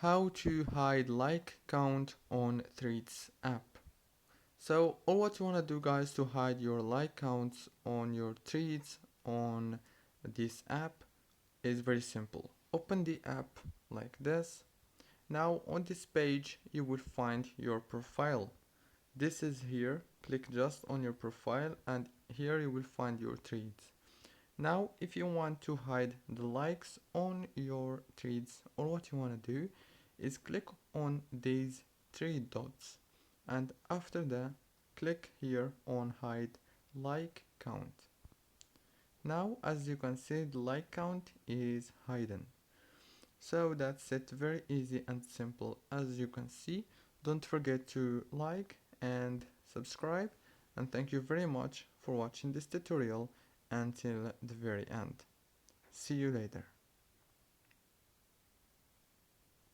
How to hide like count on Threads app. So all what you want to do guys to hide your like counts on your Threads on this app is very simple. Open the app like this. Now on this page you will find your profile. This is here. Click just on your profile and here you will find your Threads. Now if you want to hide the likes on your Threads, all what you want to do is click on these three dots and after that click here on hide like count. Now as you can see the like count is hidden. So that's it, very easy and simple. As you can see, don't forget to like and subscribe, and thank you very much for watching this tutorial until the very end. See you later.